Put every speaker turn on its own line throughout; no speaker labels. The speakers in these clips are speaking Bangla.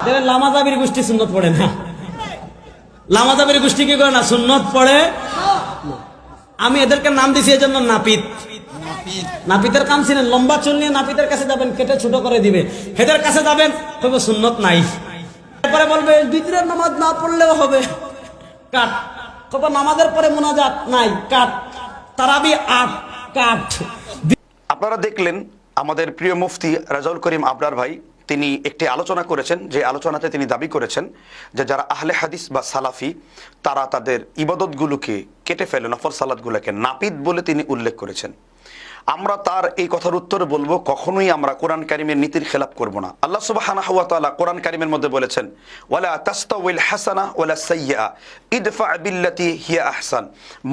দেখেন লামাজাবির গোষ্ঠী সুন্নত পড়ে না, লামাজাবির গোষ্ঠী কি করে না, সুন্নত পড়ে। আমি এদেরকে নাম দিছি এই জন্য নাপিত। নাপিতের কাম ছিলেন লম্বা চুল নিয়ে নাপিতের কাছে যাবেন, কেটে ছোট করে দিবে। হেদের কাছে যাবেন, কইব সুন্নত নাই। তারপরে বলবে বিতরের নামাজ না পড়লেও হবে, কাট। কইব নামাজের পরে মুনাজাত নাই, কাট। তারাবি ৮, কাট।
আপনারা দেখলেন আমাদের প্রিয় মুফতি রাজাউল করিম আবরার ভাই, তিনি একটি আলোচনা করেছেন, যে আলোচনাতে তিনি দাবি করেছেন যে যারা আহলে হাদিস বা সালাফি তারা তাদের ইবাদতগুলোকে কেটে ফেলে, নফল সালাতগুলোকে নাপিত বলে তিনি উল্লেখ করেছেন। আমরা তার এই কথার উত্তরে বলবো, কখনোই আমরা কোরআন কারিমের নীতির খেলাপ করব না। আল্লাহ সুবহানাহু ওয়া তাআলা কোরআন কারিমের মধ্যে বলেছেন, ওয়ালা তাস্তাউইল হাসানা ওয়ালা সাইয়্যা ইদফা বিল্লাতি হিয়া আহসান।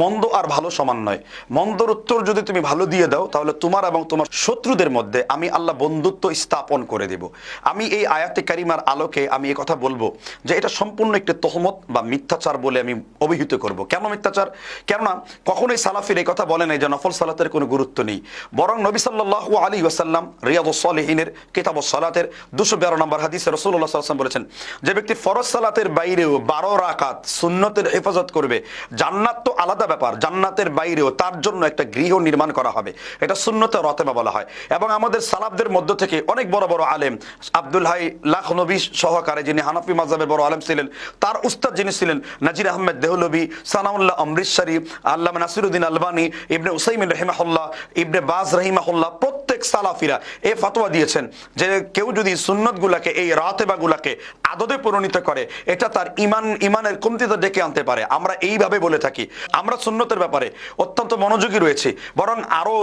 মন্দ আর ভালো সমান নয়। মন্দর উত্তর যদি তুমি ভালো দিয়ে দাও, তাহলে তোমার এবং তোমার শত্রুদের মধ্যে আমি আল্লাহ বন্ধুত্ব স্থাপন করে দেব। আমি এই আয়াতে কারিমার আলোকে আমি এই কথা বলবো যে এটা সম্পূর্ণ একটি তহমত বা মিথ্যাচার বলে আমি অভিহিত করব। কেন মিথ্যাচার? কেননা কখনোই সালাফির এই কথা বলে নাই যে নফল সালাতের কোনো গুরুত্ব নেই। বরং নবী সাল্লাল্লাহু আলাইহি ওয়াসাল্লাম রিয়াদুস সালিহিনের কিতাবুস সালাতের 212 নম্বর হাদিসে রাসূলুল্লাহ সাল্লাল্লাহু আলাইহি ওয়াসাল্লাম বলেছেন, যে ব্যক্তি ফরজ সালাতের বাইরেও 12 রাকাত সুন্নতের হেফাজত করবে, জান্নাত তো আলাদা ব্যাপার, জান্নাতের বাইরেও তার জন্য একটা গৃহ নির্মাণ করা হবে। এটা সুন্নতে রতেবা বলা হয়। এবং আমাদের সালাফদের মধ্য থেকে অনেক বড় বড় আলেম, আব্দুল হাই লাখনবী সহকারে, যিনি হানাফি মাযহাবের বড় আলেম ছিলেন, তার উস্তাদ যিনি ছিলেন নাজির আহমেদ দেহলভী, সানাউল্লাহ অমৃতসরী, আল্লামা নাসিরউদ্দিন আলবানী, ইবনে উসাইমিন রাহিমাহুল্লাহ, ইবনে বাজ রাহিমাহুল্লাহ, প্রত্যেক সালাফিরা এই ফতোয়া দিয়েছেন যে কেউ যদি সুন্নতগুলোকে, এই রাতেবাগুলোকে আদতে পরিণত করে, এটা তার ইমানের কমতিতে ডেকে আনতে পারে। আমরা এইভাবে বলে থাকি। আমরা সুন্নতের ব্যাপারে অত্যন্ত মনোযোগী রয়েছি। বরং আরো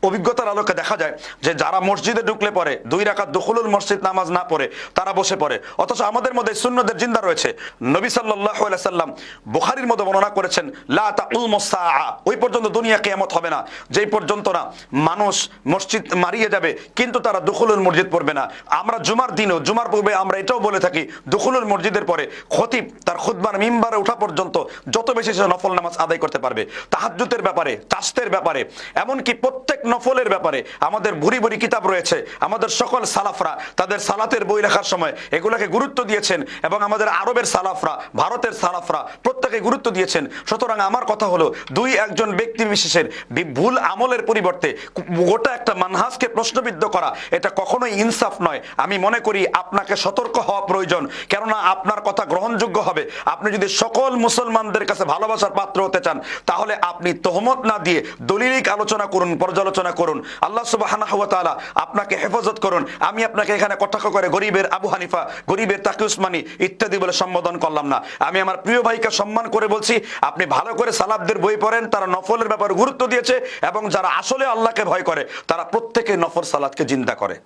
অভিজ্ঞতার আলোকে দেখা যায় যে যারা মসজিদে ঢুকলে পরে 2 রাকাত দুখুলুল মসজিদ নামাজ না পড়ে তারা বসে পড়ে, অথচ আমাদের মধ্যে সুন্নতের জিন্দা রয়েছে। নবী সাল্লাল্লাহু আলাইহি সাল্লাম বুখারীর মধ্যে বর্ণনা করেছেন, লা তাকুমুস সাআ, ওই পর্যন্ত দুনিয়া কিয়ামত হবে না যেই পর্যন্ত না মানুষ মসজিদ মারিয়ে যাবে কিন্তু তারা দুখুলুল মসজিদ পড়বে না। আমরা জুমার দিনও, জুমার পূর্বে আমরা এটাও বলে থাকি, দুখুলুল মসজিদের পরে খতিব তার খুতবার মিম্বারে ওঠা পর্যন্ত যত বেশি সে নফল নামাজ আদায় করতে পারবে। তাহাজ্জুদের ব্যাপারে, চাশতের ব্যাপারে, এমনকি প্রত্যেক নফলের ব্যাপারে আমাদের ভুরি ভুরি কিতাব রয়েছে। আমাদের সকল সালাফরা তাদের সালাতের বই লেখার সময় এগুলোকে গুরুত্ব দিয়েছেন, এবং আমাদের আরবের সালাফরা, ভারতের সালাফরা প্রত্যেকে গুরুত্ব দিয়েছেন। সুতরাং আমার কথা হলো, 2-1 ব্যক্তি বিশেষের ভুল আমলের পরিবর্তে গোটা একটা মানহাজকে প্রশ্নবিদ্ধ করা, এটা কখনোই ইনসাফ নয়। আমি মনে করি আপনাকে সতর্ক হওয়া প্রয়োজন, কেননা আপনার কথা গ্রহণযোগ্য হবে। আপনি যদি সকল মুসলমানদের কাছে ভালোবাসার পাত্র হতে চান, তাহলে আপনি তহমত না দিয়ে দলিলিক আলোচনা করুন, পর্যালোচনা করুন। আল্লাহ সুবহানাহু ওয়া তাআলা আপনাকে হেফাজত করুন। আমি আপনাকে এখানে কটাক্ষ করে গরিবের আবু হানিফা, গরিবের তাকি উসমানী ইত্যাদি বলে সম্বোধন করলাম না। আমি আমার প্রিয় ভাইকে সম্মান করে বলছি, আপনি ভালো করে সালাফদের বই পড়েন, তারা নফলের ব্যাপারে গুরুত্ব দিয়েছে, এবং যারা আসলে আল্লাহকে ভয় করে তারা প্রত্যেকে নফল সালাতকে জিন্দা করে।